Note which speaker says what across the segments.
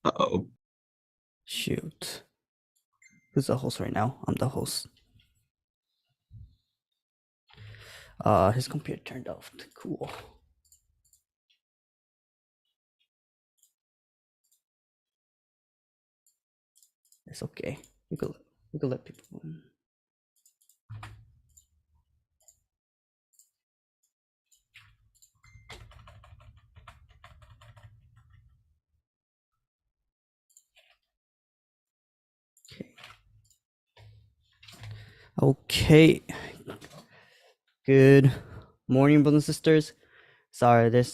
Speaker 1: Uh-oh.
Speaker 2: Shoot. Who's the host right now? I'm the host. His computer turned off. Cool. It's okay. We could let people in. Okay. Good morning, brothers and sisters. Sorry, there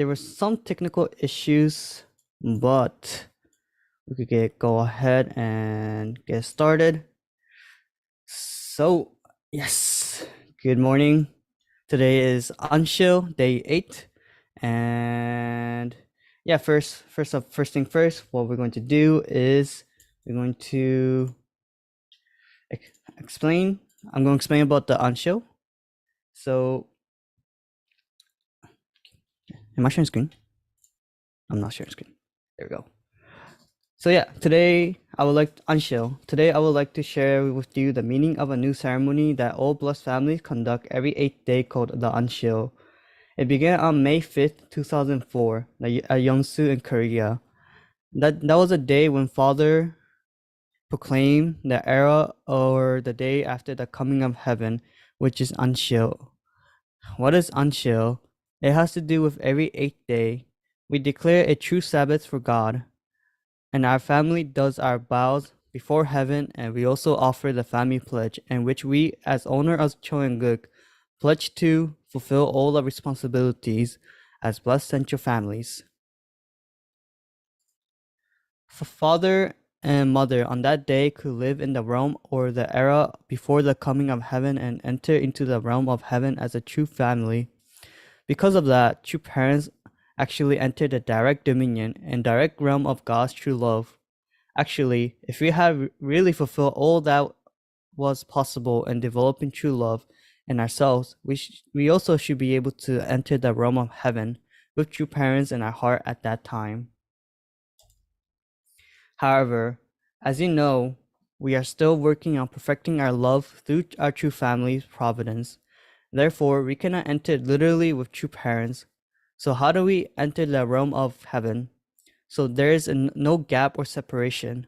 Speaker 2: were some technical issues, but we could go ahead and get started. So, yes, good morning. Today is Unchill, day 8, and yeah, first thing first, what we're going to do is we're going to explain. I'm going to explain about the Unchill. So, am I sharing screen? I'm not sharing screen. There we go. So yeah, today I would like to share with you the meaning of a new ceremony that all blessed families conduct every 8th day called the Unchill. It began on May 5th, 2004, at Yeongsu in Korea. That was a day when Father proclaimed the era or the day after the coming of heaven, which is Unchill. What is Unchill? It has to do with every 8th day. We declare a true Sabbath for God, and our family does our vows before heaven, and we also offer the family pledge, in which we, as owner of Cheon, pledge to fulfill all the responsibilities as blessed central families. Father and mother on that day could live in the realm or the era before the coming of heaven and enter into the realm of heaven as a true family. Because of that, true parents actually enter the direct dominion and direct realm of God's true love. Actually, if we had really fulfilled all that was possible in developing true love in ourselves, we also should be able to enter the realm of heaven with true parents in our heart at that time. However, as you know, we are still working on perfecting our love through our true family's providence. Therefore, we cannot enter literally with true parents. So how do we enter the realm of heaven? So there is no gap or separation.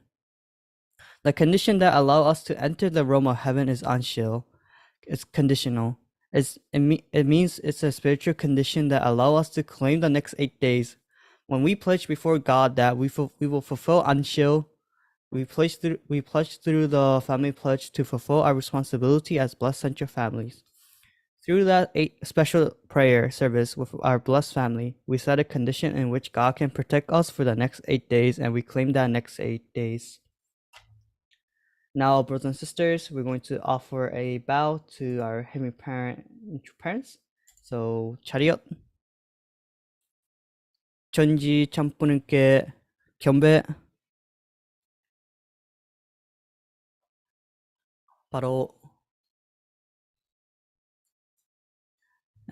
Speaker 2: The condition that allow us to enter the realm of heaven is Unchill. It's conditional. It means it's a spiritual condition that allow us to claim the next 8 days. When we pledge before God that we will fulfill Unchill, we pledge through the family pledge to fulfill our responsibility as blessed central families. Through that 8 special prayer service with our blessed family, we set a condition in which God can protect us for the next 8 days, and we claim that next 8 days. Now, brothers and sisters, we're going to offer a bow to our heavenly parents. So, 차렷. 천지 참부님께 경배. 바로.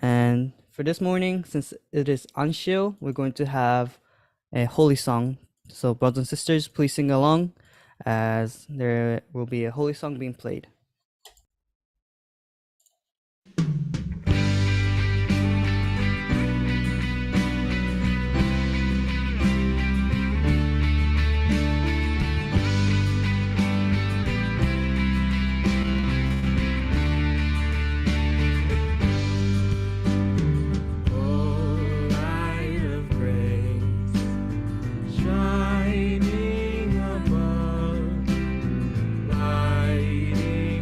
Speaker 2: And for this morning, since it is Unchill, we're going to have a holy song. So, brothers and sisters, please sing along as there will be a holy song being played.
Speaker 3: Shining above, lighting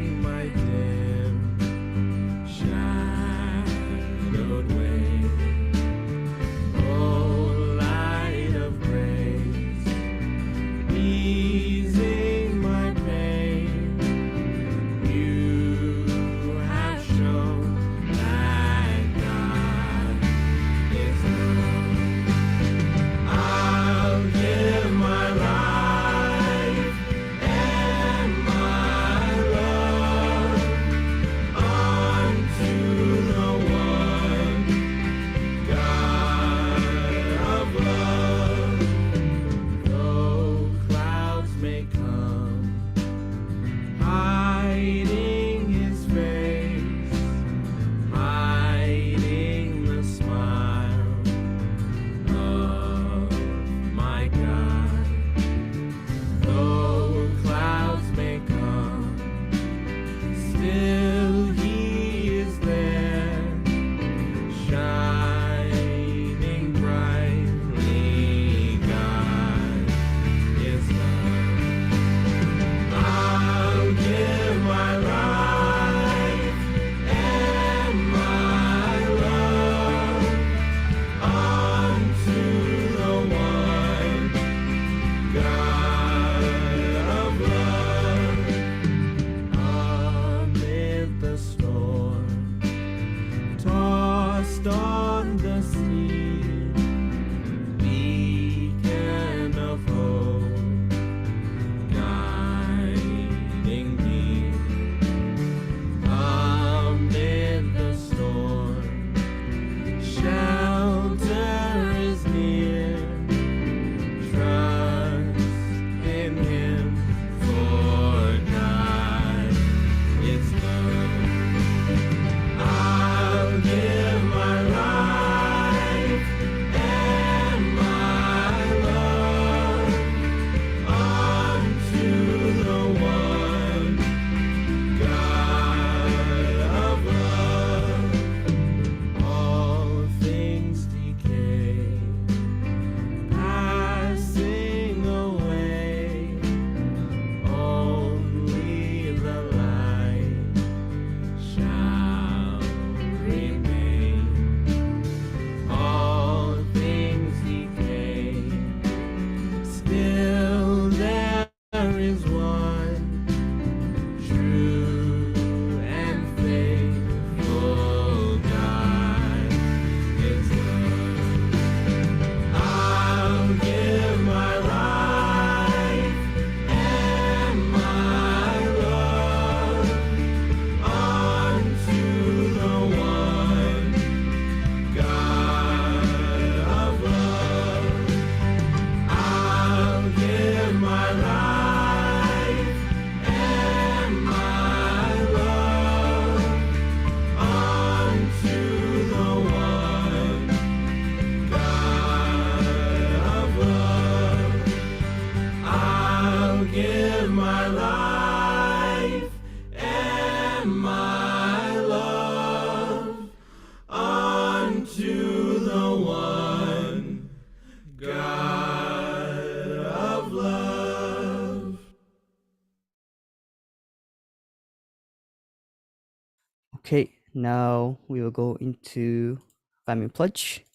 Speaker 2: Now we will go into family pledge.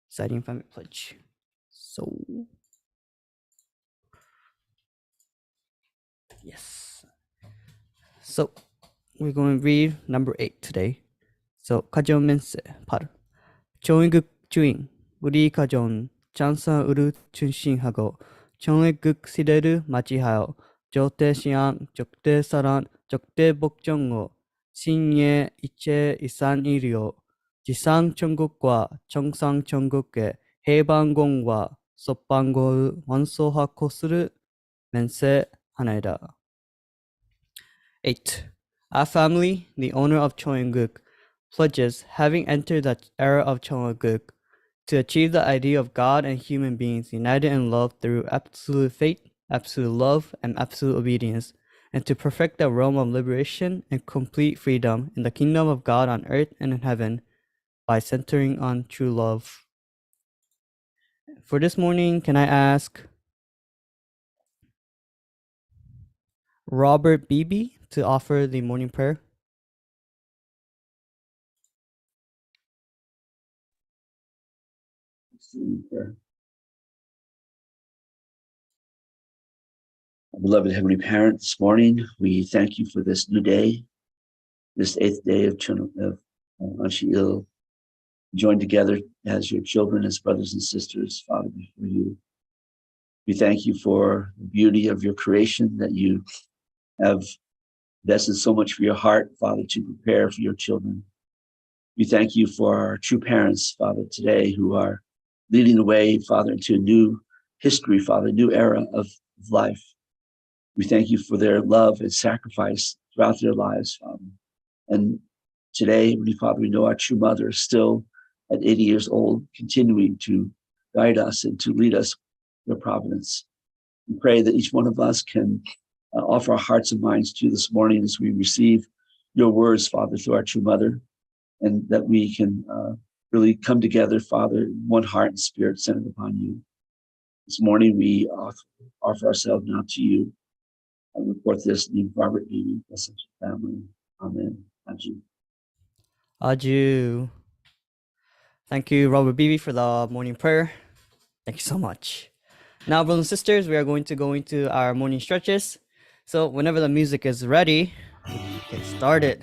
Speaker 2: Citing family pledge. So yes. So we're going to read number 8 today. So 가정 멘세 8. 정의극 주인 우리 가정은 장사으로 충신하고 정의극 시대를 맞이하여 적대시안 적대사란 적대복종로 신의 이체 이산이리요 지상천국과 정상천국의 해방공과 석방을 완수할 것을 맹세하나이다. 8. Our family, the owner of Cheonguk, pledges, having entered the era of Cheonguk, to achieve the idea of God and human beings united in love through absolute faith, absolute love, and absolute obedience, and to perfect the realm of liberation and complete freedom in the kingdom of God on earth and in heaven by centering on true love. For this morning, can I ask Robert Beebe to offer the morning prayer?
Speaker 3: Beloved Heavenly Parent, this morning we thank you for this new day, this 8th day of Unchill, joined together as your children, as brothers and sisters, Father, before you. We thank you for the beauty of your creation, that you have invested so much for your heart, Father, to prepare for your children. We thank you for our true parents, Father, today, who are leading the way, Father, into a new history, Father, a new era of life. We thank you for their love and sacrifice throughout their lives, Father. And today, Father, we know our true mother is still at 80 years old, continuing to guide us and to lead us with providence. We pray that each one of us can offer our hearts and minds to you this morning as we receive your words, Father, through our true mother, and that we can really come together, Father, one heart and spirit centered upon you. This morning, we offer ourselves now to you. I report this in Robert Beebe, bless your family. Amen. Adieu.
Speaker 2: Adieu. Thank you, Robert Beebe, for the morning prayer. Thank you so much. Now, brothers and sisters, we are going to go into our morning stretches. So whenever the music is ready, get started.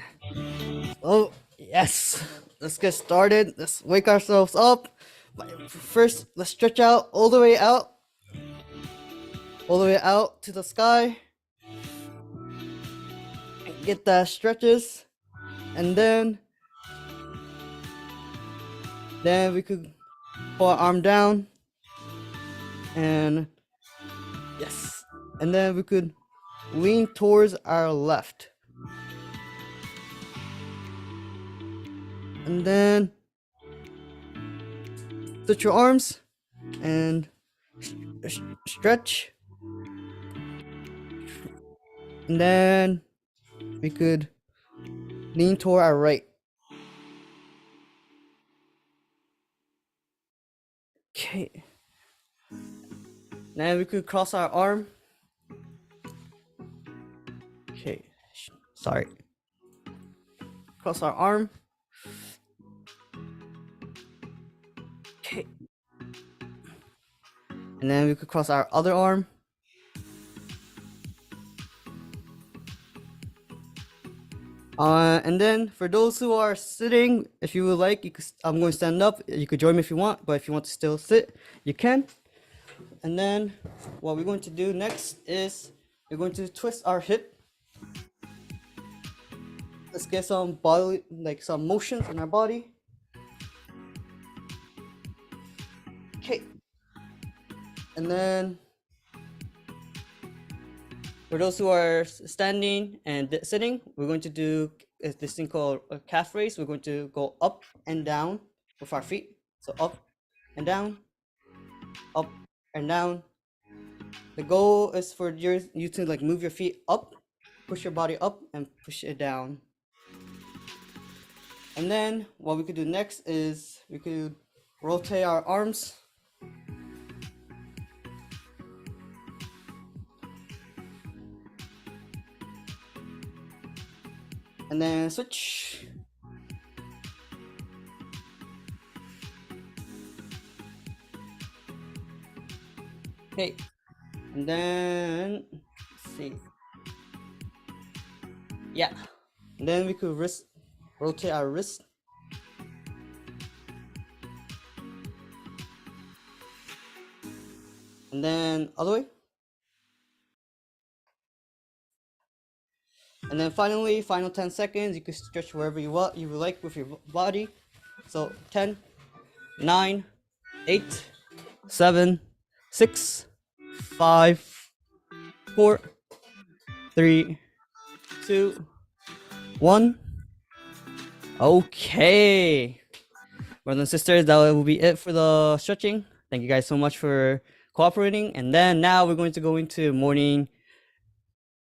Speaker 2: Oh, yes. Let's get started. Let's wake ourselves up. First, let's stretch out all the way out. All the way out to the sky. Get the stretches. And then we could pull our arm down. And yes. And then we could lean towards our left. And then stretch your arms and stretch. And then we could lean toward our right. Okay. Then we could cross our arm. Okay. Sorry. Cross our arm. Okay. And then we could cross our other arm. And then for those who are sitting, if you would like, I'm going to stand up. You could join me if you want, but if you want to still sit, you can. And then what we're going to do next is we're going to twist our hip. Let's get some body, like some motions in our body. Okay. And then for those who are standing and sitting, we're going to do this thing called a calf raise. We're going to go up and down with our feet. So up and down, up and down. The goal is for you to like move your feet up, push your body up, and push it down. And then what we could do next is we could rotate our arms. And then switch. Okay. And then let's see. Yeah. And then we could rotate our wrist. And then other way. And then finally, final 10 seconds, you can stretch wherever you want, you would like with your body. So 10, 9, 8, 7, 6, 5, 4, 3, 2, 1. Okay. Brothers and sisters, that will be it for the stretching. Thank you guys so much for cooperating. And then now we're going to go into morning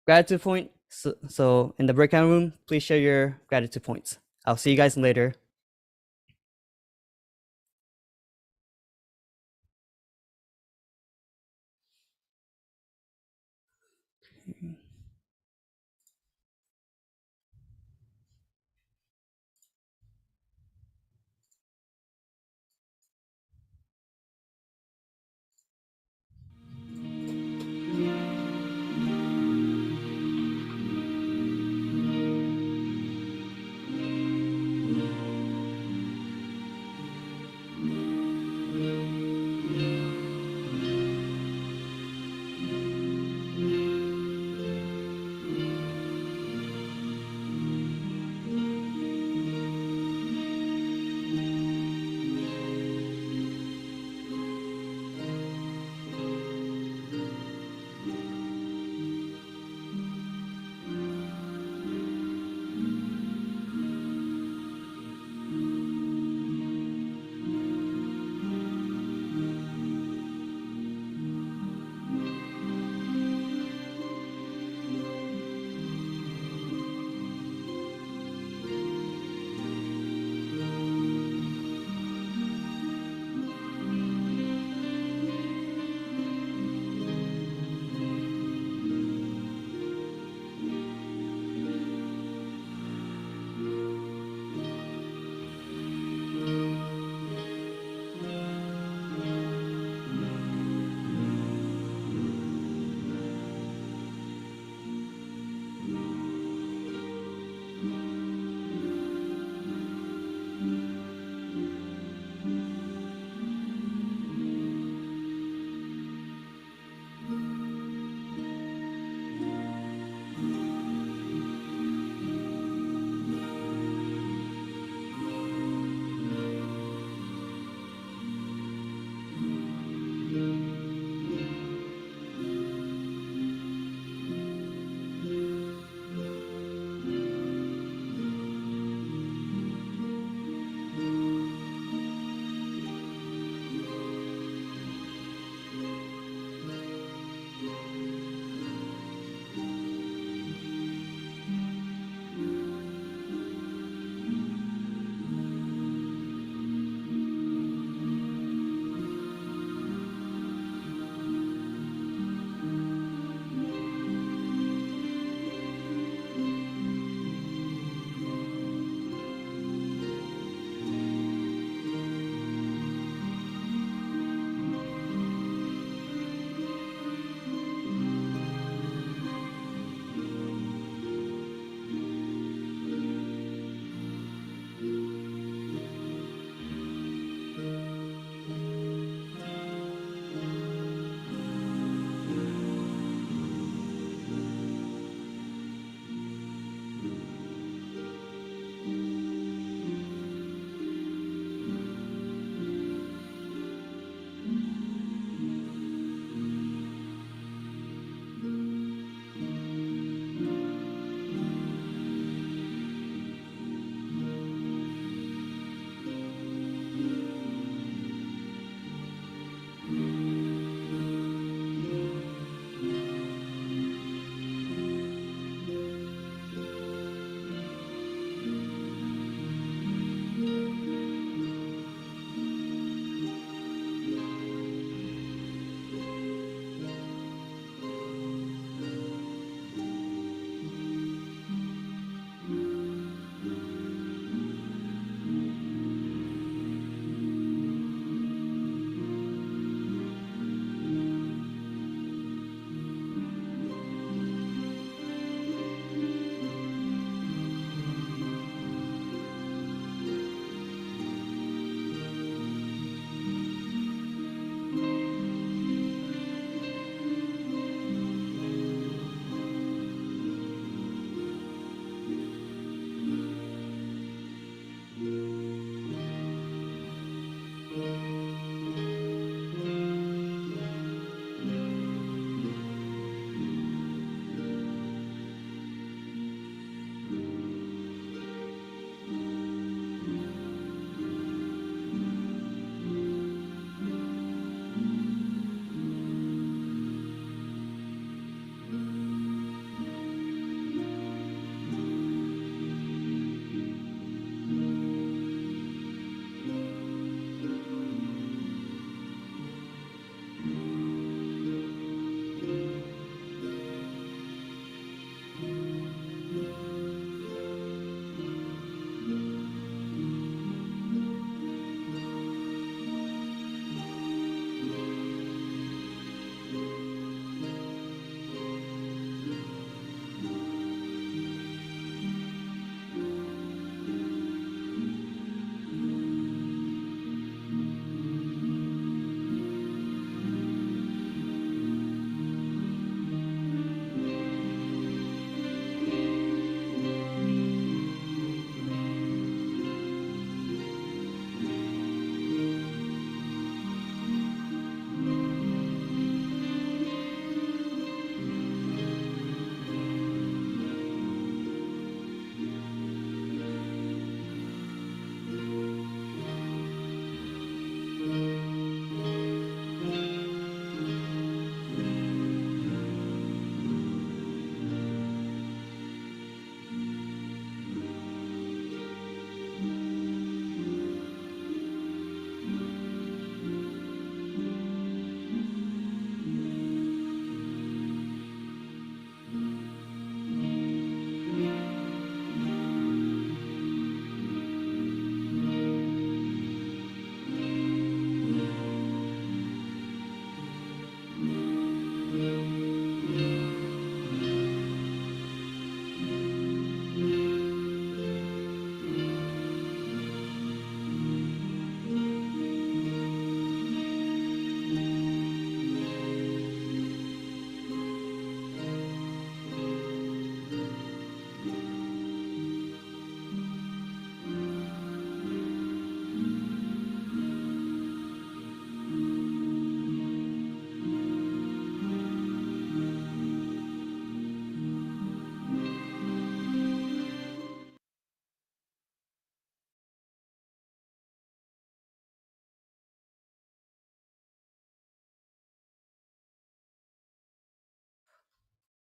Speaker 2: gratitude point. So in the breakout room, please share your gratitude points. I'll see you guys later.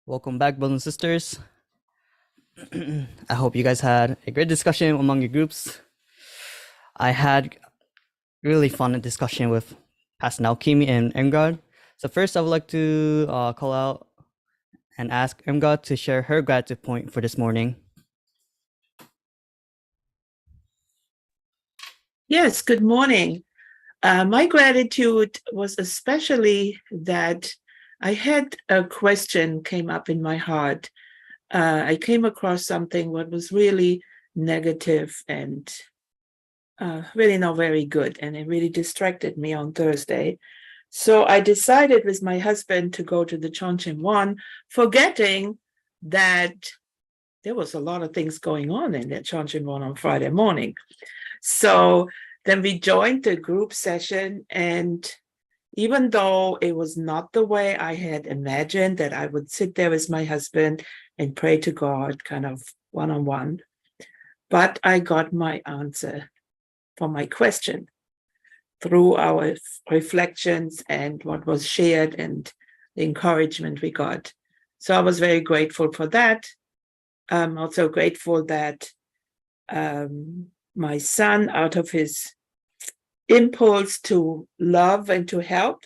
Speaker 2: Welcome back, brothers and sisters. I hope you guys had a great discussion among your groups. I had really fun discussion with Pastor Naokimi and Emgard. So first, I would like to call out and ask Emgard to share her gratitude point for this morning.
Speaker 4: Yes, good morning. My gratitude was especially that I had a question came up in my heart. I came across something what was really negative and really not very good, and it really distracted me on Thursday. So I decided with my husband to go to the Cheon, forgetting that there was a lot of things going on in the Cheon on Friday morning. So then we joined the group session, and even though it was not the way I had imagined that I would sit there with my husband and pray to God kind of one-on-one, but I got my answer for my question through our reflections and what was shared and the encouragement we got. So I was very grateful for that. I'm also grateful that my son, out of his impulse to love and to help,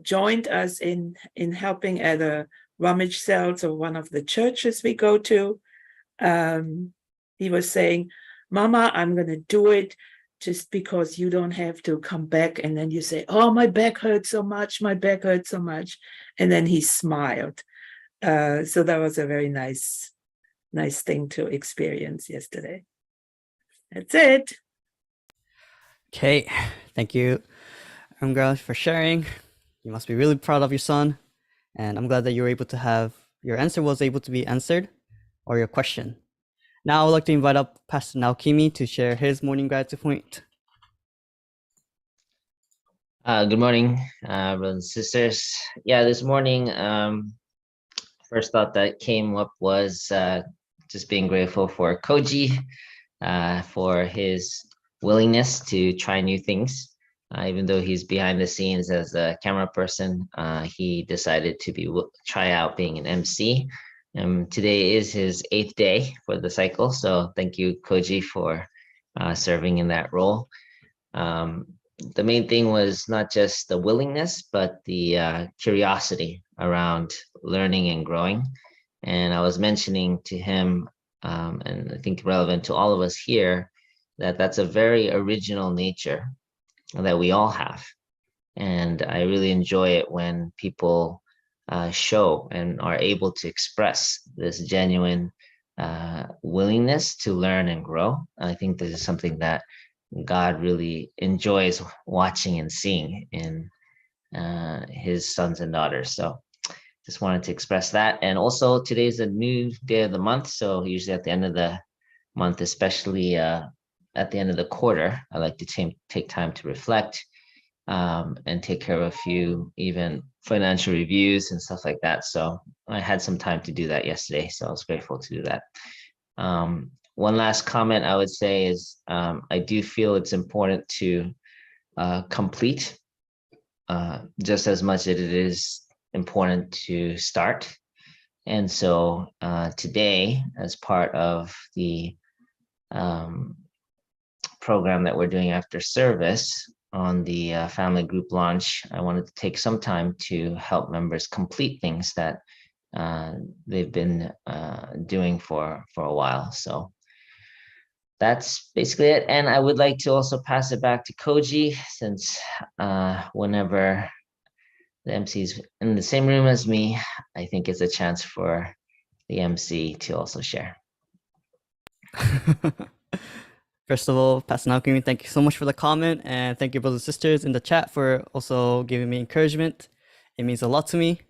Speaker 4: joined us in helping at a rummage sales of one of the churches we go to. He was saying, Mama, I'm going to do it just because you don't have to come back. And then you say, oh, my back hurts so much. My back hurts so much. And then he smiled. So that was a very nice thing to experience yesterday. That's it.
Speaker 2: Okay, thank you, Emgard, for sharing. You must be really proud of your son, and I'm glad that you were able to have your answer was able to be answered, or your question. Now I would like to invite up Pastor Naokimi to share his morning gratitude point.
Speaker 5: Good morning, brothers and sisters. Yeah, this morning, first thought that came up was just being grateful for Koji, for his willingness to try new things. Even though he's behind the scenes as a camera person, he decided to try out being an MC. Today is his 8th day for the cycle, so thank you, Koji, for serving in that role. The main thing was not just the willingness, but the curiosity around learning and growing. And I was mentioning to him, and I think relevant to all of us here, that that's a very original nature that we all have. And I really enjoy it when people show and are able to express this genuine willingness to learn and grow. I think this is something that God really enjoys watching and seeing in his sons and daughters. So just wanted to express that. And also today's a new day of the month. So usually at the end of the month, especially at the end of the quarter, I like to take time to reflect and take care of a few even financial reviews and stuff like that. So I had some time to do that yesterday. So I was grateful to do that. One last comment I would say is I do feel it's important to complete just as much as it is important to start. And so today, as part of the program that we're doing after service on the family group launch, I wanted to take some time to help members complete things that they've been doing for a while. So that's basically it. And I would like to also pass it back to Koji, since whenever the MC is in the same room as me, I think it's a chance for the MC to also share.
Speaker 2: First of all, Pastor Naokimi, thank you so much for the comment, and thank you, brothers and sisters in the chat, for also giving me encouragement. It means a lot to me.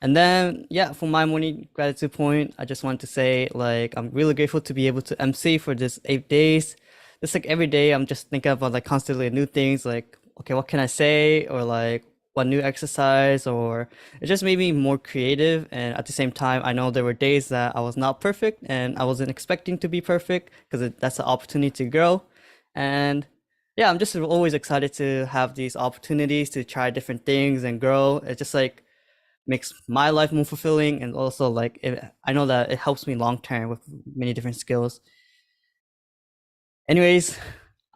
Speaker 2: And then, yeah, for my morning gratitude point, I just wanted to say, like, I'm really grateful to be able to MC for this 8 days. Just like every day, I'm just thinking about like constantly new things, like, okay, what can I say? Or like, what new exercise? Or it just made me more creative. And at the same time, I know there were days that I was not perfect and I wasn't expecting to be perfect, because that's an opportunity to grow. And yeah, I'm just always excited to have these opportunities to try different things and grow. It's just like, makes my life more fulfilling, and also like I know that it helps me long term with many different skills. Anyways,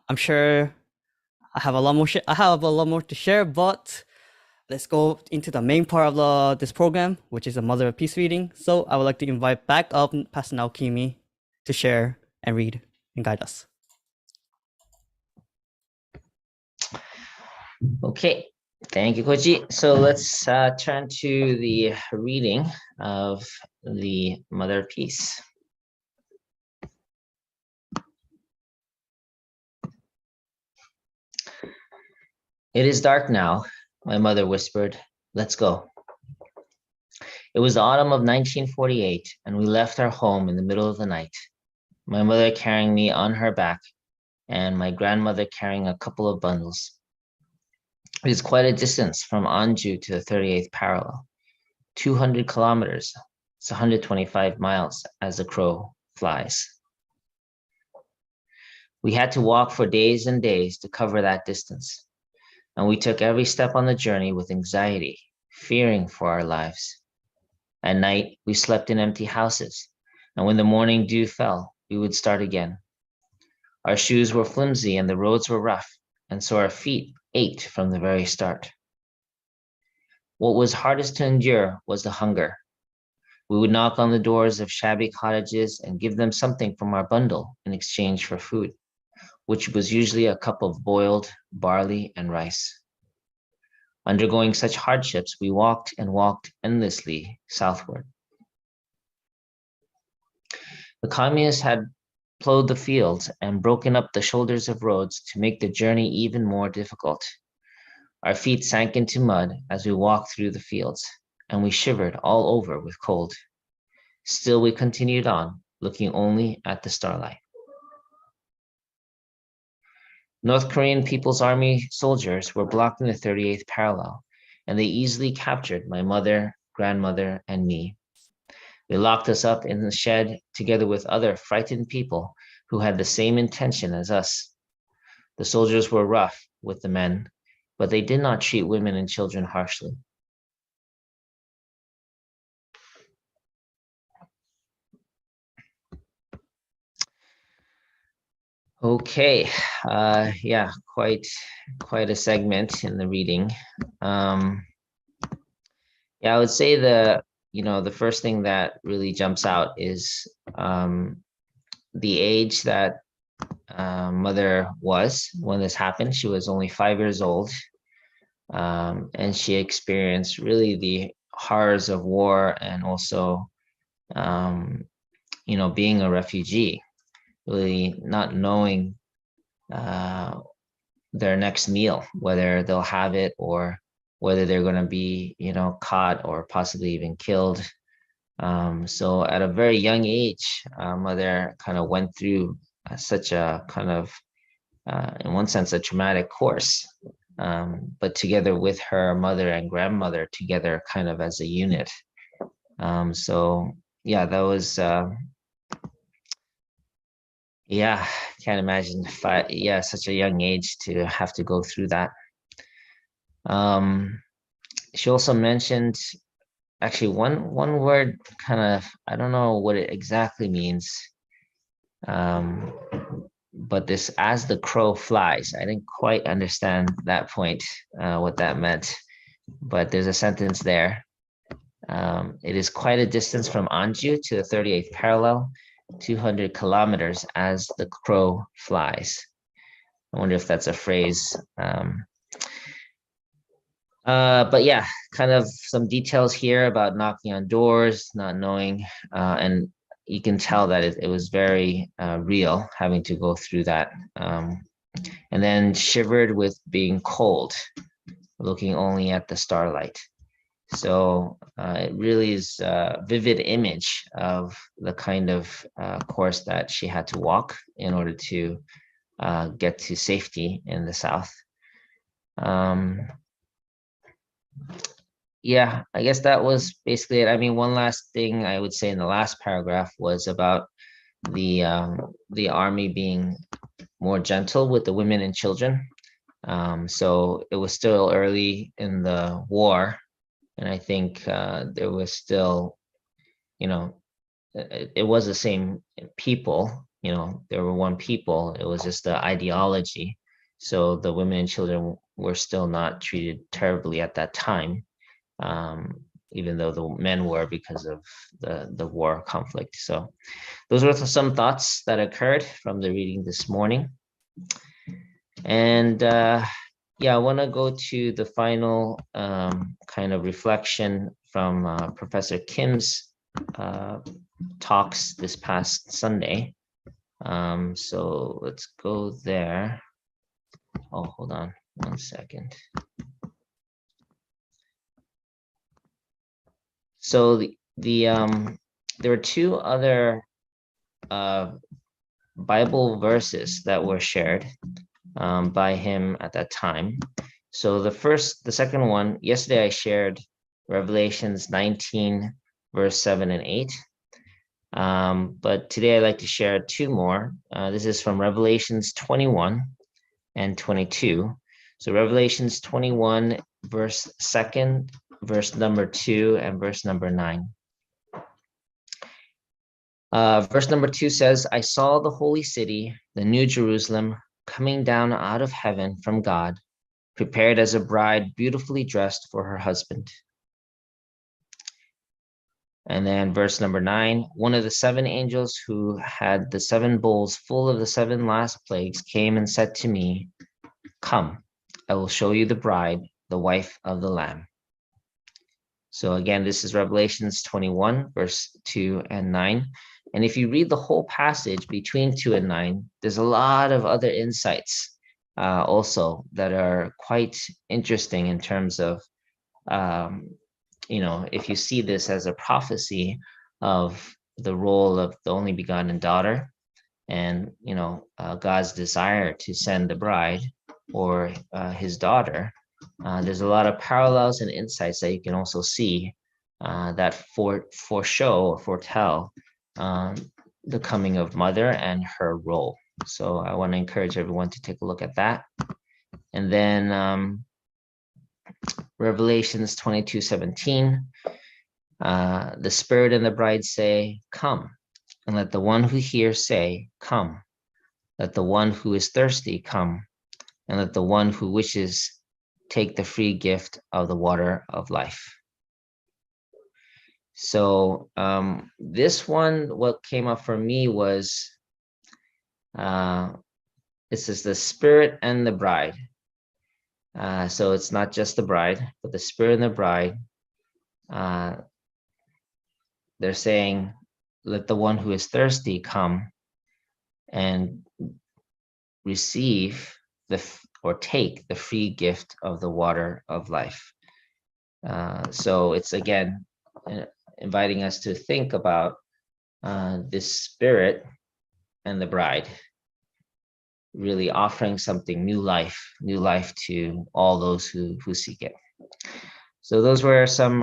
Speaker 2: I'm sure I have a lot more. I have a lot more to share, but let's go into the main part of this program, which is a Mother of Peace reading. So I would like to invite back up Pastor Naokimi to share and read and guide us.
Speaker 5: Okay, thank you, Koji. So let's turn to the reading of the Mother of Peace. It is dark now, my mother whispered. Let's go. It was the autumn of 1948, and we left our home in the middle of the night, my mother carrying me on her back and my grandmother carrying a couple of bundles. It is quite a distance from Anju to the 38th parallel, 200 kilometers. It's 125 miles as the crow flies. We had to walk for days and days to cover that distance, and we took every step on the journey with anxiety, fearing for our lives. At night, we slept in empty houses, and when the morning dew fell, we would start again. Our shoes were flimsy and the roads were rough, and so our feet ached from the very start. What was hardest to endure was the hunger. We would knock on the doors of shabby cottages and give them something from our bundle in exchange for food, which was usually a cup of boiled barley and rice. Undergoing such hardships, we walked and walked endlessly southward. The communists had plowed the fields and broken up the shoulders of roads to make the journey even more difficult. Our feet sank into mud as we walked through the fields, and we shivered all over with cold. Still, we continued on, looking only at the starlight. North Korean People's Army soldiers were blocking the 38th parallel, and they easily captured my mother, grandmother, and me. They locked us up in the shed together with other frightened people who had the same intention as us. The soldiers were rough with the men, but they did not treat women and children harshly. Okay, yeah, quite a segment in the reading. Yeah, I would say the first thing that really jumps out is the age that mother was when this happened. She was only 5 years old, and she experienced really the horrors of war and also, being a refugee, really not knowing their next meal, whether they'll have it or whether they're going to be, caught or possibly even killed. So at a very young age, mother kind of went through such a kind of, in one sense, a traumatic course, but together with her mother and grandmother together kind of as a unit. So yeah, that was, can't imagine such a young age to have to go through that. She also mentioned actually one word, kind of, I don't know what it exactly means. But this, as the crow flies, I didn't quite understand that point, what that meant, but there's a sentence there. It is quite a distance from Anju to the 38th parallel, 200 kilometers as the crow flies. I wonder if that's a phrase. But yeah, kind of some details here about knocking on doors, not knowing, and you can tell that it was very real having to go through that. And then shivered with being cold, looking only at the starlight. So it really is a vivid image of the kind of course that she had to walk in order to get to safety in the South. Yeah, I guess that was basically it. I mean, one last thing I would say in the last paragraph was about the army being more gentle with the women and children. So it was still early in the war, And I think there was still, it was the same people, there were one people. It was just the ideology. So the women and children were still not treated terribly at that time, even though the men were, because of the war conflict. So those were some thoughts that occurred from the reading this morning. And I want to go to the final kind of reflection from Professor Kim's talks this past Sunday. So let's go there. Oh, hold on 1 second. So there were two other Bible verses that were shared by him at that time. So the second one, yesterday I shared Revelations 19, verse 7 and 8. But today I'd like to share two more. This is from Revelations 21 and 22. So Revelations 21, verse 2, verse number 2, and verse number 9. Verse number 2 says, I saw the holy city, the new Jerusalem, coming down out of heaven from God, prepared as a bride beautifully dressed for her husband. And then verse number 9, one of the seven angels who had the seven bowls full of the seven last plagues came and said to me, come, I will show you the bride, the wife of the Lamb. So again, this is Revelations 21, verse 2 and 9. And if you read the whole passage between 2 and 9, there's a lot of other insights also that are quite interesting in terms of, if you see this as a prophecy of the role of the only begotten daughter and, God's desire to send the bride or his daughter, there's a lot of parallels and insights that you can also see that foreshow or foretell the coming of mother and her role. So I want to encourage everyone to take a look at that. And then Revelations 22:17, the Spirit and the bride say, come, and let the one who hears say, come. Let the one who is thirsty come, and let the one who wishes take the free gift of the water of life. So this one, what came up for me was, this is the Spirit and the bride. So it's not just the bride, but the Spirit and the bride. They're saying, let the one who is thirsty come and receive or take the free gift of the water of life. So it's again inviting us to think about this Spirit and the bride really offering something new life to all those who seek it. So those were some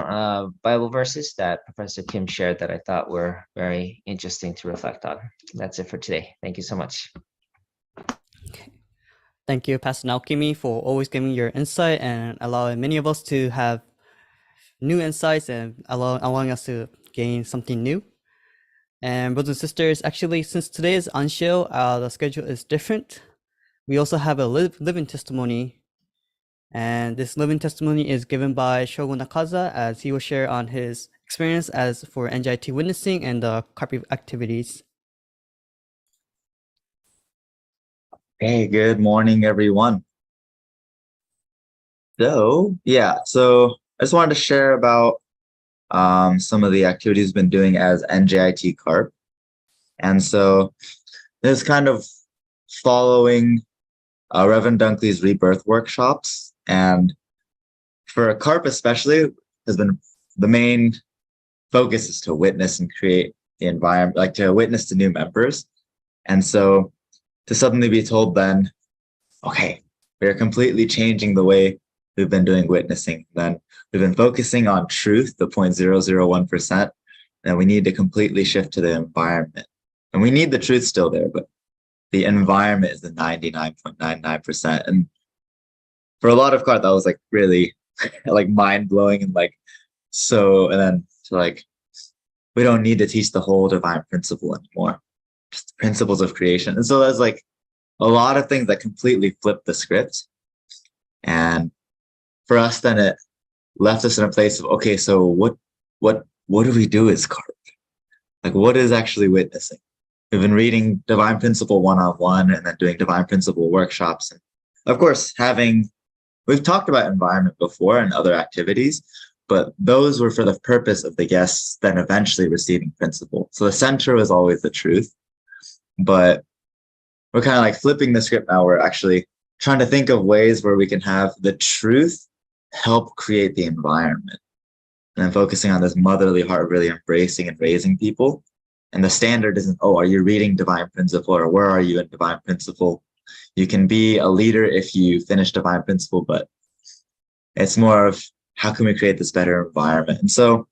Speaker 5: Bible verses that Professor Kim shared that I thought were very interesting to reflect on. That's it for today. Thank you so much.
Speaker 2: Okay. Thank you, Pastor Naokimi, for always giving your insight and allowing many of us to have new insights and allowing us to gain something new. And brothers and sisters, actually, since today is Unchill, the schedule is different. We also have a living testimony. And this living testimony is given by Shogun Nakaza, as he will share on his experience as for NJIT witnessing and the carpet activities.
Speaker 1: Hey, good morning, everyone. So I just wanted to share about some of the activities we've been doing as NJIT Carp. And so this is kind of following Reverend Dunkley's rebirth workshops. And for a Carp especially, has been the main focus is to witness and create the environment, like to witness to new members. And so to suddenly be told then, okay, we're completely changing the way we've been doing witnessing. Then we've been focusing on truth, the 0.001%, and we need to completely shift to the environment. And we need the truth still there, but the environment is the 99.99%. And for a lot of Carp, that was like really like mind blowing and like So, and then so like, we don't need to teach the whole divine principle anymore, just the principles of creation. And so there's like a lot of things that completely flip the script. And for us, then it left us in a place of, okay, so what do we do as CARP? Like, what is actually witnessing? We've been reading Divine Principle 1-on-1 and then doing Divine Principle workshops. And of course, we've talked about environment before and other activities, but those were for the purpose of the guests then eventually receiving principle. So the center was always the truth, but we're kind of like flipping the script now. We're actually trying to think of ways where we can have the truth help create the environment. And then focusing on this motherly heart, really embracing and raising people. And the standard isn't, oh, are you reading Divine Principle, or where are you in Divine Principle? You can be a leader if you finish Divine Principle, but it's more of how can we create this better environment? And so,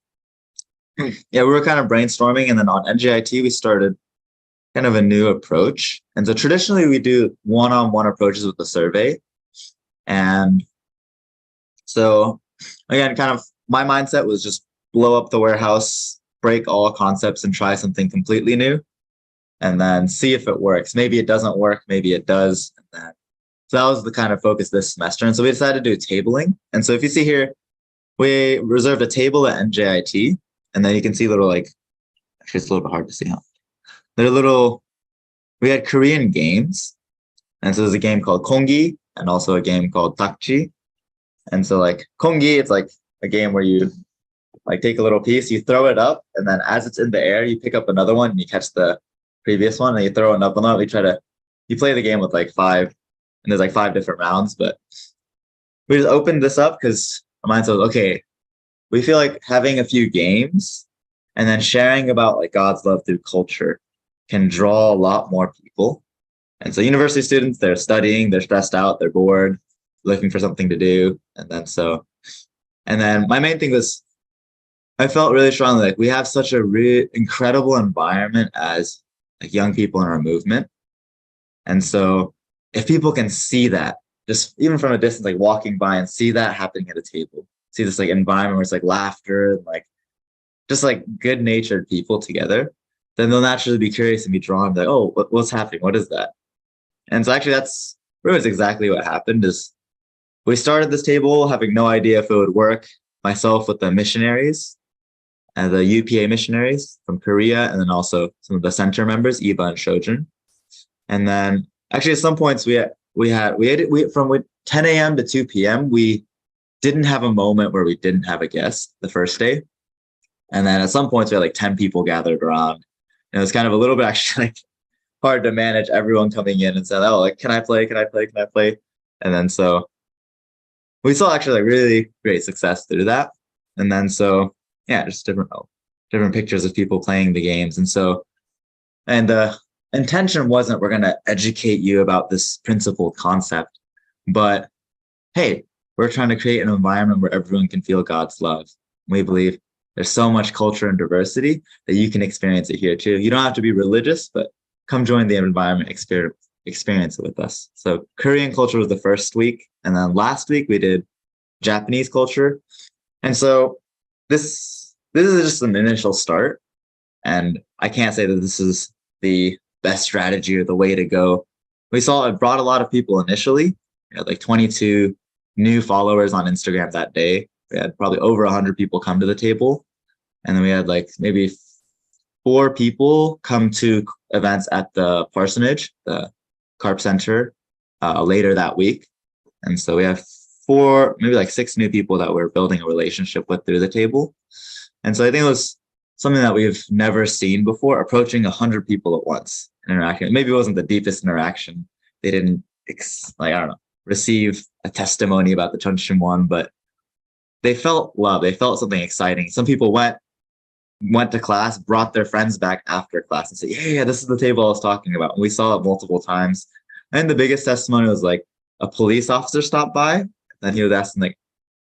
Speaker 1: yeah, we were kind of brainstorming, and then on NJIT, we started kind of a new approach. And so traditionally we do one-on-one approaches with the survey. And so again, kind of my mindset was just blow up the warehouse, break all concepts and try something completely new, and then see if it works. Maybe it doesn't work, maybe it does. And then, so that was the kind of focus this semester. And so we decided to do tabling. And so if you see here, we reserved a table at NJIT, and then you can see little like, actually it's a little bit hard to see, huh? We had Korean games. And so there's a game called Kongi and also a game called Takchi. And so like Kongi, it's like a game where you like take a little piece, you throw it up, and then as it's in the air, you pick up another one and you catch the previous one and you throw it up and up. You play the game with like 5, and there's like 5 different rounds, but we just opened this up because our mind says, okay, we feel like having a few games and then sharing about like God's love through culture can draw a lot more people. And so university students, they're studying, they're stressed out, they're bored, looking for something to do. And then my main thing was, I felt really strongly like we have such a really incredible environment as like young people in our movement. And so if people can see that, just even from a distance, like walking by and see that happening at a table, see this like environment where it's like laughter and like just like good natured people together, then they'll naturally be curious and be drawn like, oh, what's happening? What is that? And so actually that's pretty much exactly what happened. Is we started this table having no idea if it would work, myself with the missionaries and the UPA missionaries from Korea, and then also some of the center members, Eva and Shojun. And then actually at some points we from 10 a.m. to 2 p.m. we didn't have a moment where we didn't have a guest the first day. And then at some points we had like 10 people gathered around. And it was kind of a little bit actually like hard to manage everyone coming in and saying, oh, like, can I play? And then so we saw actually like really great success through that. And then so, yeah, just different pictures of people playing the games. And so, and the intention wasn't we're going to educate you about this principled concept, but hey, we're trying to create an environment where everyone can feel God's love. We believe there's so much culture and diversity that you can experience it here too. You don't have to be religious, but come join the environment, experience it with us. So Korean culture was the first week. And then last week we did Japanese culture. And so this is just an initial start. And I can't say that this is the best strategy or the way to go. We saw it brought a lot of people initially. We had like 22 new followers on Instagram that day. We had probably over 100 people come to the table. And then we had like maybe 4 people come to events at the parsonage, the CARP Center, later that week. And so we have 4, maybe like 6 new people that we're building a relationship with through the table. And so I think it was something that we've never seen before, approaching 100 people at once, interacting. Maybe it wasn't the deepest interaction. They didn't, receive a testimony about the Chunshim one, but they felt love. They felt something exciting. Some people went to class, brought their friends back after class and said, yeah, this is the table I was talking about. And we saw it multiple times. And the biggest testimony was like a police officer stopped by, and he was asking like,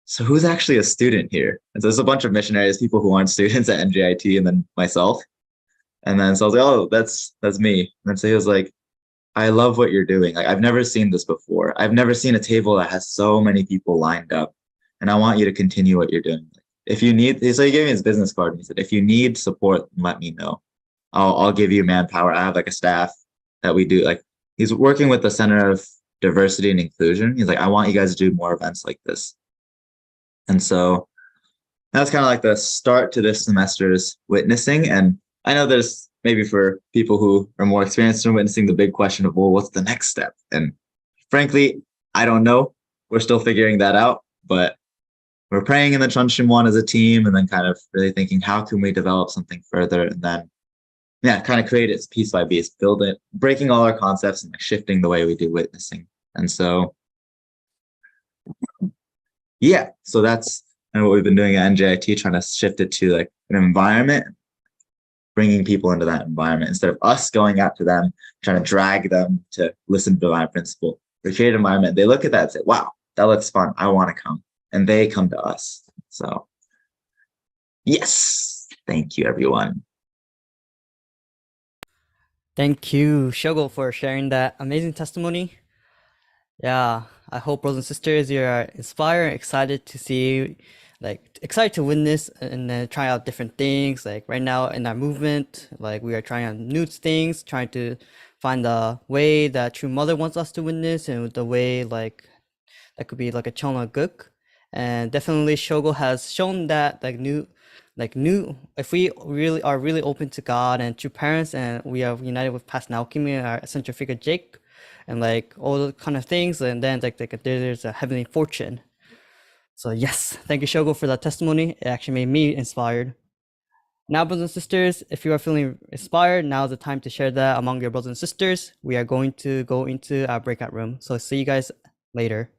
Speaker 1: so who's actually a student here? And so there's a bunch of missionaries, people who aren't students at NJIT, and then myself. And then so I was like, oh, that's me. And so he was like, I love what you're doing. Like, I've never seen this before. I've never seen a table that has so many people lined up. And I want you to continue what you're doing. if you need, so he gave me his business card and he said, if you need support, let me know. I'll give you manpower. I have like a staff that we do, like he's working with the Center of Diversity and Inclusion. He's like, I want you guys to do more events like this. And so that's kind of like the start to this semester's witnessing. And I know there's maybe for people who are more experienced in witnessing, the big question of, well, what's the next step? And frankly, I don't know. We're still figuring that out, but we're praying in the Chunshim one as a team, and then kind of really thinking, how can we develop something further? And then, yeah, kind of create it piece by piece, build it, breaking all our concepts and like shifting the way we do witnessing. And so, yeah, so that's kind of what we've been doing at NJIT, trying to shift it to like an environment, bringing people into that environment instead of us going out to them, trying to drag them to listen to divine principle. We create an environment. They look at that and say, wow, that looks fun. I want to come. And they come to us. So, yes, thank you, everyone.
Speaker 2: Thank you, Shogo, for sharing that amazing testimony. Yeah, I hope, brothers and sisters, you are inspired, excited to see, like, excited to witness and then try out different things. Like, right now in our movement, like, we are trying out new things, trying to find the way that True Mother wants us to witness, and the way, like, that could be like a Cheon Guk. And definitely Shogo has shown that if we really are really open to God and true parents, and we are united with Pastor Naokimi and our central figure Jake, and like all those kind of things, and then like there's a heavenly fortune. So yes, thank you, Shogo, for that testimony. It actually made me inspired. Now, brothers and sisters, if you are feeling inspired, now is the time to share that among your brothers and sisters. We are going to go into our breakout room. So see you guys later.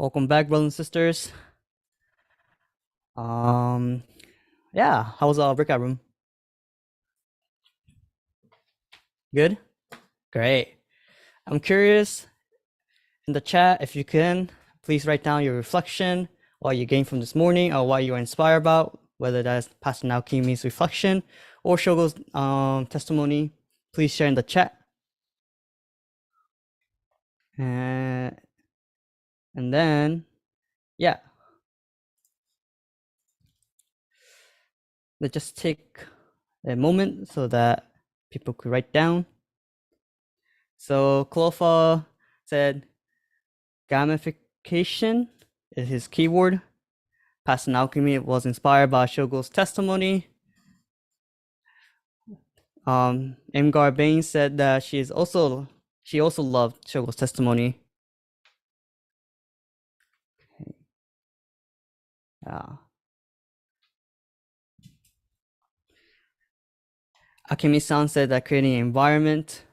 Speaker 2: Welcome back, brothers and sisters. Yeah, how was our breakout room? Good? Great. I'm curious in the chat, if you can, please write down your reflection, what you gained from this morning, or what you were inspired about, whether that's Pastor Naokimi's reflection or Shogo's testimony. Please share in the chat. And then, yeah. Let's just take a moment so that people could write down. So Clofa said gamification is his keyword. Pastor Naokimi was inspired by Shogo's testimony. Imgar Bain said that she also loved Shogo's testimony. Akemi-san said that creating an environment.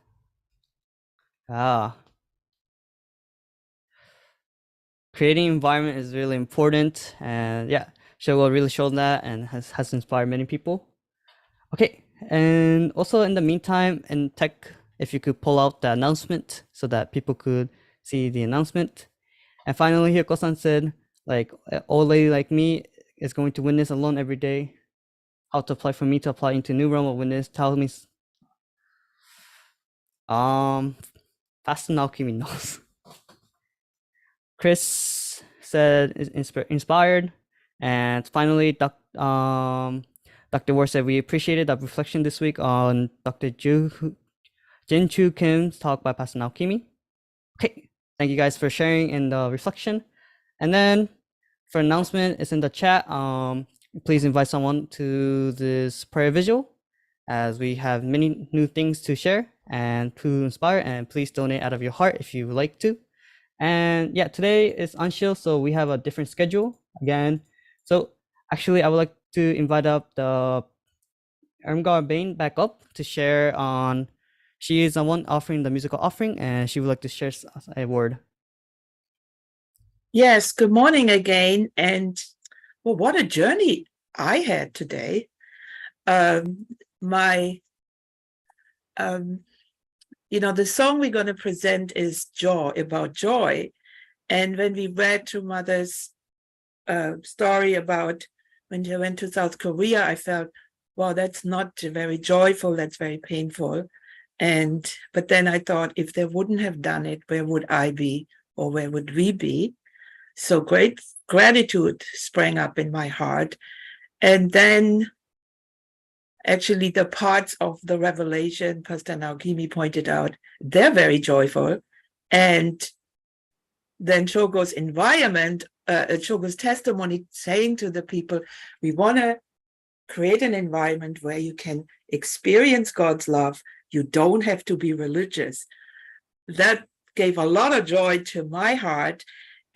Speaker 2: Creating environment is really important, and yeah, Shogo really showed that and has inspired many people. Okay, and also in the meantime, in tech, if you could pull out the announcement so that people could see the announcement. And finally, Hiroko-san said, like, old lady like me is going to witness alone every day. How to apply for me to apply into new realm of witness? Tell me. Pastor Naokimi knows. Chris said is inspired. And finally, Dr. Ward said we appreciated that reflection this week on Dr. Jin-Chu Kim's talk by Pastor Naokimi. Okay, thank you guys for sharing in the reflection. And then for announcement, it's in the chat. Please invite someone to this prayer vigil, as we have many new things to share and to inspire, and please donate out of your heart if you would like to. And yeah, today is Unchill, so we have a different schedule again. So actually, I would like to invite up the Irmgard Bain back up to share on, she is the one offering the musical offering, and she would like to share a word.
Speaker 4: Yes, good morning again. And well, what a journey I had today. The song we're going to present is Joy, about joy. And when we read through Mother's story about when she went to South Korea, I felt, wow, that's not very joyful, that's very painful. But then I thought, if they wouldn't have done it, where would I be, or where would we be? So great gratitude sprang up in my heart. And then actually the parts of the revelation Pastor Naokimi pointed out, they're very joyful. And then Shogo's Shogo's testimony saying to the people, we want to create an environment where you can experience God's love. You don't have to be religious. That gave a lot of joy to my heart.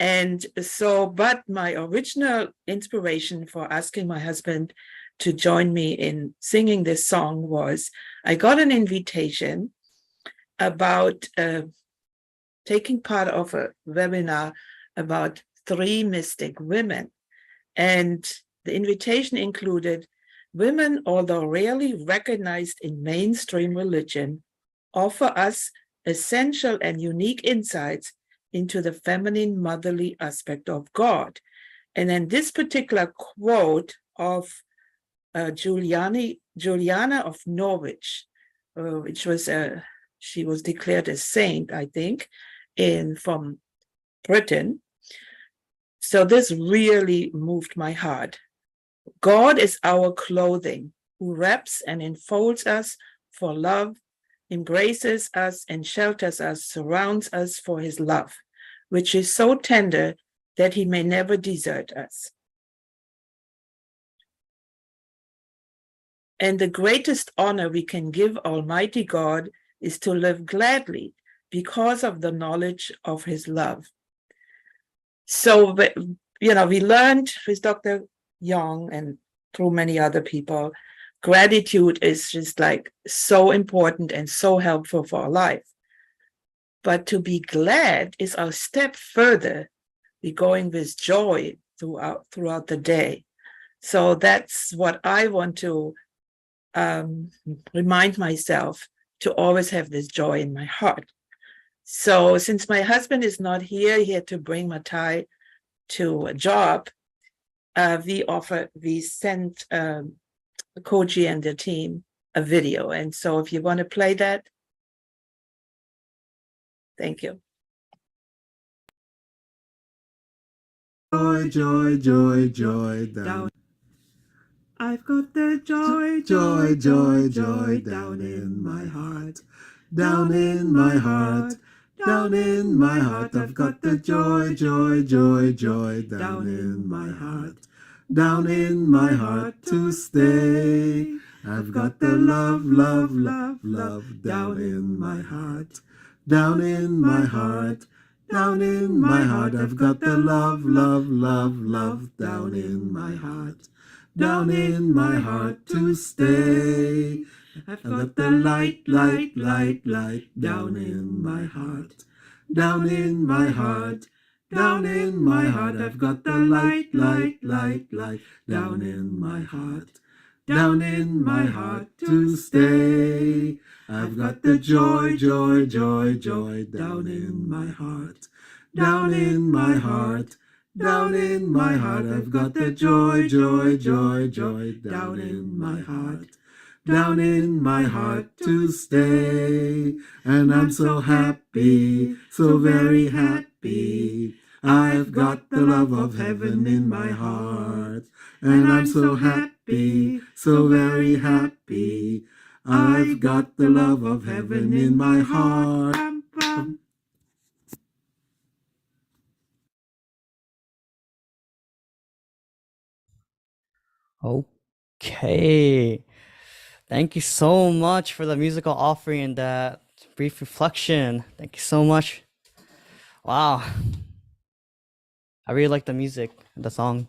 Speaker 4: And so, but my original inspiration for asking my husband to join me in singing this song was, I got an invitation about taking part of a webinar about 3 mystic women. And the invitation included women, although rarely recognized in mainstream religion, offer us essential and unique insights into the feminine motherly aspect of God. And then this particular quote of Juliana of Norwich, which was she was declared a saint, I think, from Britain. So this really moved my heart. God is our clothing, who wraps and enfolds us for love, embraces us and shelters us, surrounds us for his love, which is so tender that he may never desert us. And the greatest honor we can give Almighty God is to live gladly because of the knowledge of his love. So, we learned with Dr. Young and through many other people, gratitude is just like so important and so helpful for our life. But to be glad is a step further be going with joy throughout the day. So that's what I want to remind myself, to always have this joy in my heart. So since my husband is not here, he had to bring Matai to a job. We sent Koji and the team a video. And so if you want to play that, thank you.
Speaker 6: Joy, joy, joy, joy down. I've got the joy, joy, joy, joy down in my heart. Down in my heart, down in my heart. I've got the joy, joy, joy, joy down in my heart. Down in my heart to stay. I've got the love, love, love, love down in my heart. Down in my heart. Down in my heart, I've got the love, love, love, love down in my heart. Down in my heart to stay. I've got the light, light, light, light down in my heart. Down in my heart. Down in my heart, I've got the light, light, light, light down in my heart. Down in my heart to stay. I've got the joy, joy, joy, joy down in my heart. Down in my heart. Down in my heart. I've got the joy, joy, joy, joy down in my heart. Down in my heart to stay. And I'm so happy, so very happy. I've got the love of heaven in my heart. And I'm so happy, so very happy. I've got the love of heaven in my heart.
Speaker 2: Okay. Thank you so much for the musical offering and that brief reflection. Thank you so much. Wow. I really like the music and the song.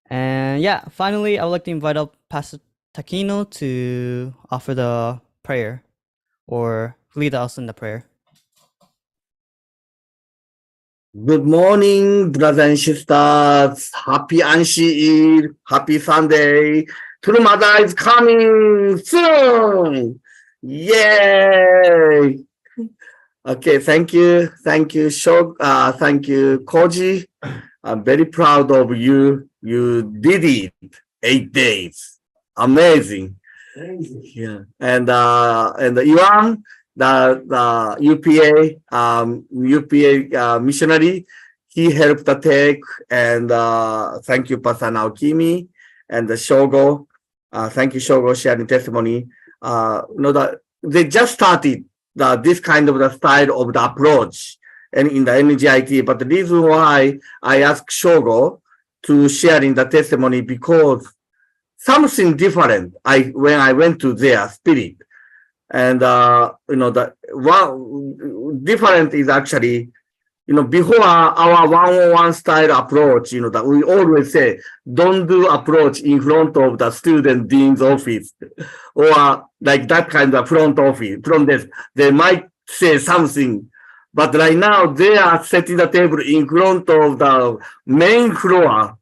Speaker 2: And yeah, finally, I would like to invite up Pastor Takino to offer the prayer or lead us in the prayer.
Speaker 7: Good morning, brothers and sisters. Happy Unchill. Happy Sunday. True Mother is coming soon. Yay. Okay, thank you. Thank you, Shog. Thank you, Koji. I'm very proud of you. You did it. 8 days. Amazing. Yeah. And Iwan, the UPA missionary, he helped the tech, and thank you, Pastor Naokimi and the Shogo. Thank you, Shogo, sharing testimony. That they just started this kind of the style of the approach and in the NJIT, but the reason why I asked Shogo to share in the testimony, because something different when I went to their spirit. And the one different is actually, before our one-on-one style approach, that we always say, don't do approach in front of the student dean's office or like that kind of front office. From this, they might say something, but right now they are setting the table in front of the main floor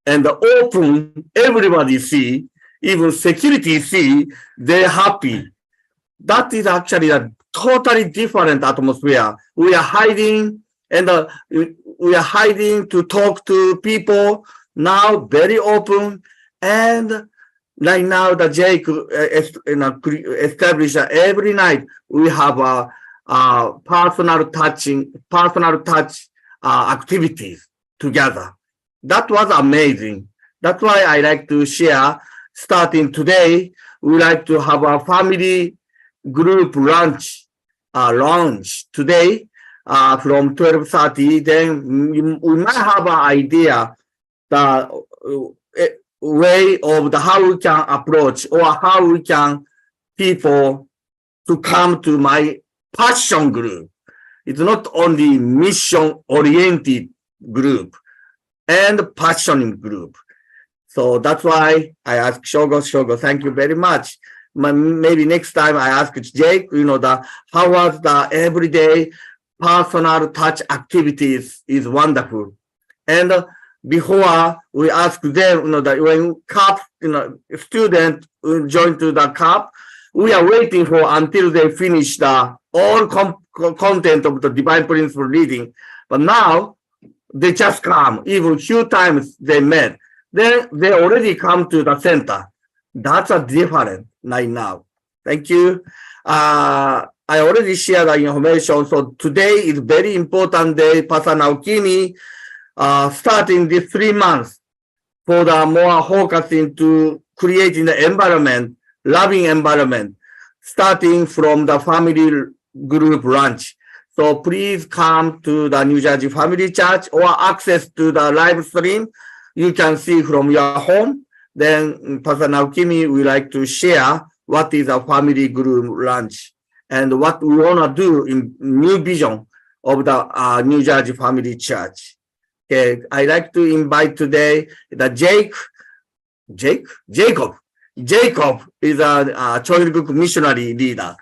Speaker 7: and open, everybody see, even security see, they're happy. That is actually a totally different atmosphere. We are hiding, and we are hiding to talk to people. Now very open, and right now the Jake established every night we have a personal touch activities together. That was amazing. That's why I like to share. Starting today, we like to have a family group lunch today from 12:30. Then we might have an idea the way of how we can approach or how we can people to come to my passion group. It's not only mission oriented group and passionate group. So that's why I asked Shogo, thank you very much. Maybe next time I ask Jake, how was the everyday personal touch activities is wonderful. And before we ask them, that when CAP, student will join to the CAP, we are waiting for until they finish the all content of the divine principle reading. But now they just come, even few times they met. Then they already come to the center. That's a different right now. Thank you. I already shared the information. So today is very important day, Pastor Naokimi, starting this 3 months for the more focusing to creating the environment, loving environment, starting from the family group lunch. So please come to the New Jersey Family Church or access to the live stream. You can see from your home. Then Pastor Naokimi would like to share what is a family group lunch and what we want to do in new vision of the New Jersey Family Church. Okay, I'd like to invite today the Jacob. Jacob is a childhood missionary leader.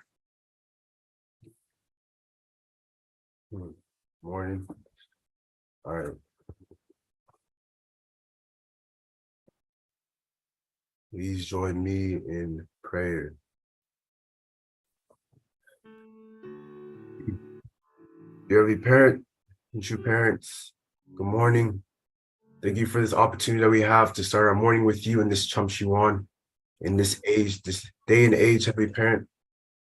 Speaker 6: Morning. All right. Please join me in prayer. Dear Heavenly Parent and true parents, good morning. Thank you for this opportunity that we have to start our morning with you in this Cheon, in this age, this day and age, Heavenly Parent.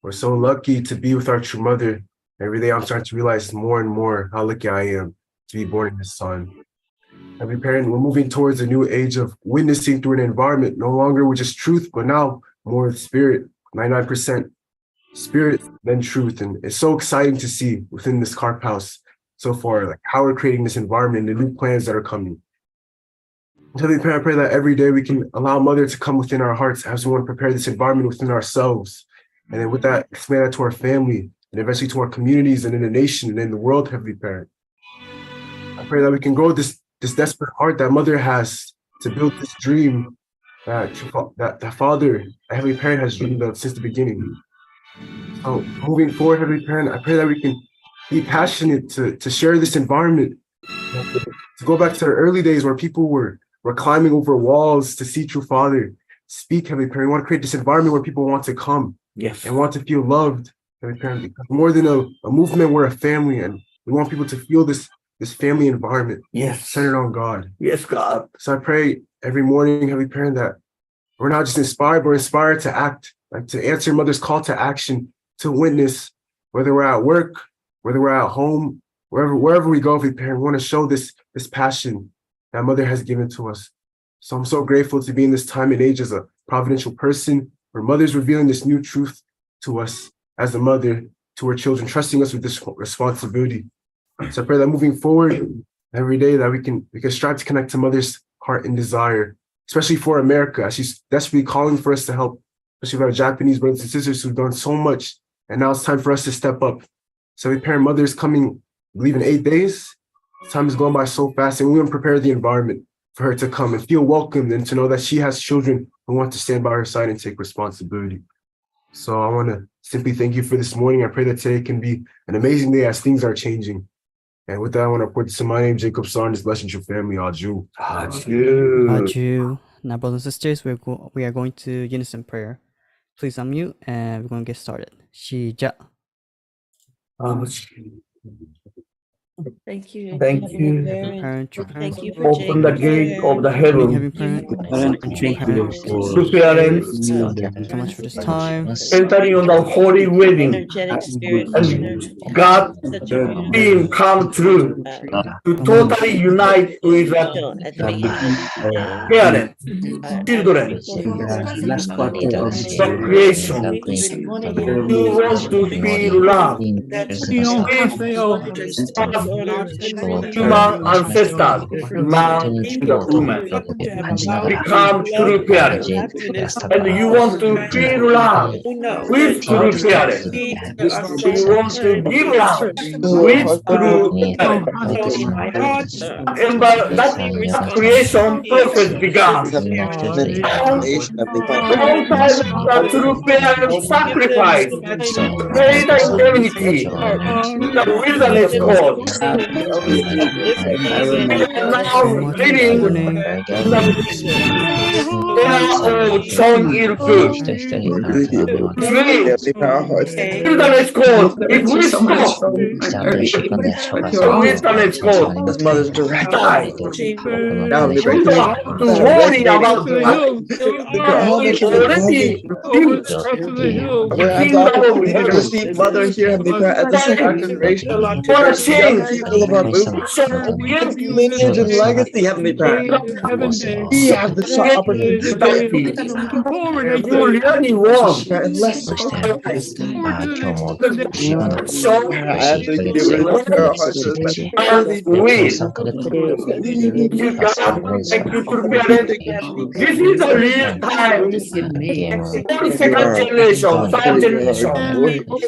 Speaker 6: We're so lucky to be with our true mother. Every day I'm starting to realize more and more how lucky I am to be born in this son. Heavenly Parent, we're moving towards a new age of witnessing through an environment, no longer with just truth, but now more with spirit, 99% spirit than truth. And it's so exciting to see within this carp house so far, like how we're creating this environment and the new plans that are coming. Heavenly Parent, I pray that every day we can allow Mother to come within our hearts as we want to prepare this environment within ourselves. And then with that, expand that to our family and eventually to our communities and in the nation and in the world, Heavenly Parent. I pray that we can grow this desperate heart that Mother has to build this dream that Father, that Heavenly Parent has dreamed of since the beginning. So moving forward, Heavenly Parent, I pray that we can be passionate to share this environment, to go back to the early days where people were climbing over walls to see true Father speak, Heavenly Parent. We want to create this environment where people want to come and want to feel loved, Heavenly Parent. Because more than a movement, we're a family, and we want people to feel this family environment centered on God.
Speaker 7: Yes, God.
Speaker 6: So I pray every morning, Heavenly Parent, that we're not just inspired, but inspired to act, like to answer Mother's call to action, to witness, whether we're at work, whether we're at home, wherever we go, Heavenly Parent, we want to show this passion that Mother has given to us. So I'm so grateful to be in this time and age as a providential person, where Mother's revealing this new truth to us as a mother, to her children, trusting us with this responsibility. So I pray that moving forward, every day that we can strive to connect to Mother's heart and desire, especially for America, as she's desperately calling for us to help, especially with our Japanese brothers and sisters who've done so much. And now it's time for us to step up. So we parent Mother's coming, I believe, in 8 days. Time is going by so fast, and we want to prepare the environment for her to come and feel welcomed and to know that she has children who want to stand by her side and take responsibility. So I want to simply thank you for this morning. I pray that today can be an amazing day as things are changing. And with that, I want to report this to my name, Jacob Son, this blessing your family, Aju.
Speaker 2: Aju. Now, brothers and sisters, we are going to unison prayer. Please unmute, and we're going to get started. 시작.
Speaker 8: Thank you.
Speaker 7: Thank you.
Speaker 2: Parent, true parents,
Speaker 8: Thank you for
Speaker 7: Open the gate of the
Speaker 2: heaven
Speaker 7: heaven.
Speaker 2: parent,
Speaker 7: Thank
Speaker 2: parent,
Speaker 7: you, parents,
Speaker 2: so much for this time.
Speaker 7: entering on the holy wedding,
Speaker 8: energetic spirit,
Speaker 7: and God
Speaker 8: such a beautiful
Speaker 7: dream come true to totally unite with the
Speaker 8: at the beginning of the
Speaker 7: parents,
Speaker 8: day.
Speaker 7: children, the creation. You want to feel love.
Speaker 8: That's
Speaker 7: Please start human ancestors, man and the woman, become true parents. And you want to feel love with true parents. You want to give love with true parents. Remember that creation process began. Long time the true parents sacrificed, paid the indemnity, the wilderness called. Now living in the of Cheon Il-gu. Wilderness called. If we stop, wilderness called.
Speaker 1: His mother's direct.
Speaker 7: Die.
Speaker 1: Now
Speaker 7: You don't have to worry about that. Already
Speaker 1: We're adopted. We have received mother here, Heavenly Parent, at the second generation.
Speaker 7: for a change.
Speaker 1: People of our movement. Lineage and legacy, Heavenly Parent. We have the opportunity.
Speaker 7: You really want.
Speaker 1: Unless
Speaker 7: So,
Speaker 1: I have to give it a pair of hearts.
Speaker 7: we, you got thank you to parents. This is a real time. Second generation, third generation.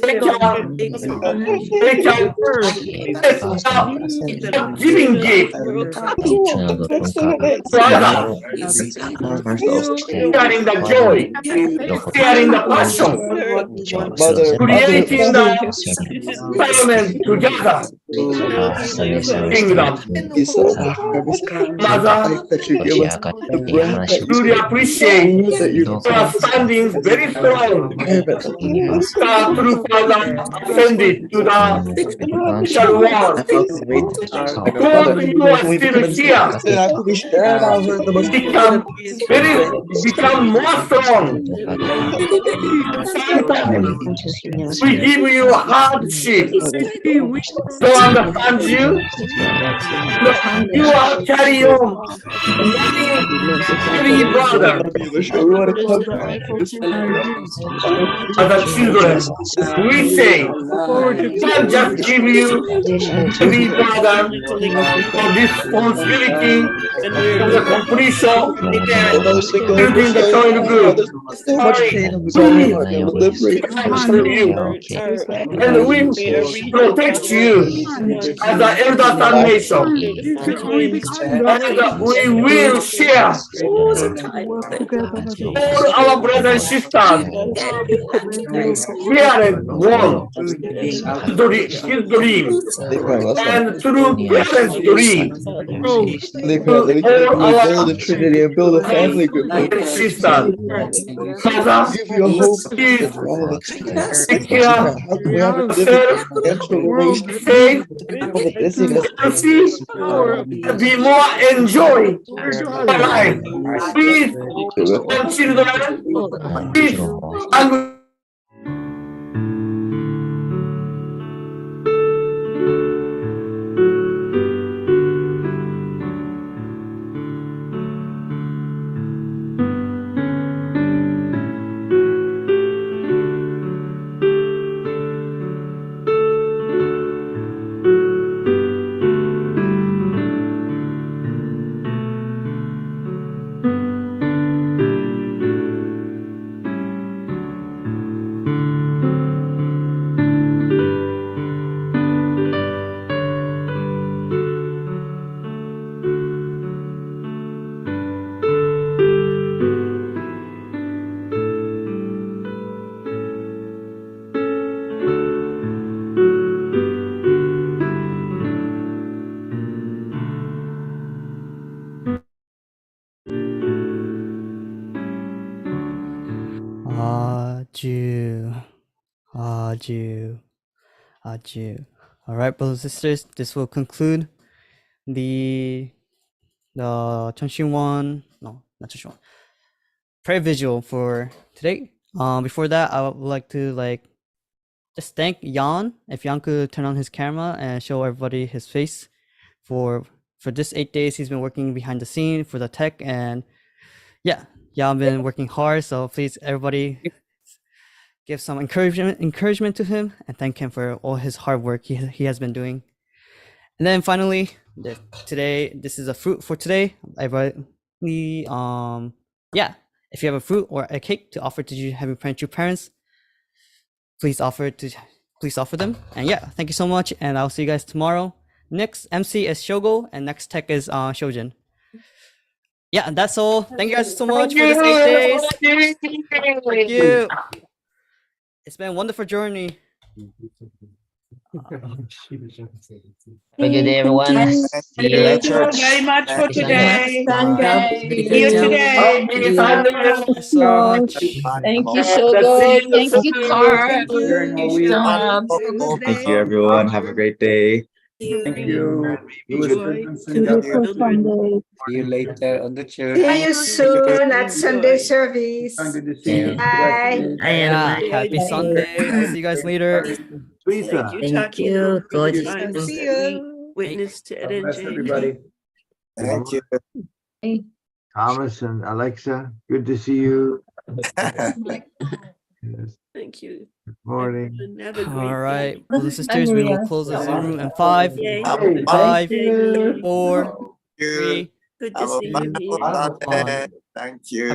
Speaker 7: They can giving gift. Brother, sharing the joy, sharing the passion, creating the environment together. Kingdom. Mother, truly appreciate your standing very strong. Star through Father ascended to the spiritual world. Because you are still here, become more strong. Sometimes we give you hardship to understand you. You are carry on. Carry brother. As a children, we say, can't just give you every brother for this responsibility of the completion building the soil group. And we protect you as the elder son nation. And we will share all our brothers and sisters. Parents want his dream and through parents' dream. All our
Speaker 1: the Trinity and build a family group.
Speaker 7: sisters. Father,
Speaker 1: Give you a hope
Speaker 7: please
Speaker 1: for all of us.
Speaker 7: take care,
Speaker 1: How can we have a different financial relation
Speaker 7: safe,
Speaker 1: all the busyness?
Speaker 7: healthy, be more enjoy life. Please, and children, please, and
Speaker 2: Adieu. Adieu. Adieu. All right, brothers and sisters, this will conclude the Cheon no, not Cheon, prayer vigil for today. Before that, I would like to just thank Jan. If Jan could turn on his camera and show everybody his face for this 8 days, he's been working behind the scene for the tech, and yeah, Jan been working hard. So please, everybody, give some encouragement to him and thank him for all his hard work he has been doing. And then finally, today, this is a fruit for today. I really, yeah, if you have a fruit or a cake to offer to your heavenly parents, please offer them. And yeah, thank you so much, and I'll see you guys tomorrow. Next MC is Shogo, and next tech is Shojin. Yeah, and that's all. Thank you guys so much for this 8 days. Thank you. It's been a wonderful journey.
Speaker 5: Have a good day, everyone. See you at
Speaker 4: Thank you
Speaker 5: church.
Speaker 4: very much for
Speaker 5: Happy Sunday.
Speaker 4: today. See you today.
Speaker 2: Thank you so much.
Speaker 8: Thank you, Shogo. Thank you, Carl.
Speaker 1: Thank you, everyone. Have a great day.
Speaker 6: Thank you.
Speaker 9: Beautiful Sunday.
Speaker 10: See you later on the church.
Speaker 11: See you soon at Sunday service.
Speaker 6: Good to see you.
Speaker 11: Bye.
Speaker 2: Yeah, happy Sunday. I'll see you guys later.
Speaker 6: Lisa.
Speaker 8: Thank you, Koji.
Speaker 11: See you.
Speaker 4: Witness to
Speaker 6: God bless everybody.
Speaker 1: Thank you.
Speaker 10: Thomas and Alexa, good to see you. Yes,
Speaker 4: Thank you.
Speaker 10: good morning.
Speaker 2: All right, brothers and sisters, we will close the Zoom room in 5, 4, 3,
Speaker 4: Good to see you here.
Speaker 2: 1.
Speaker 1: Thank you.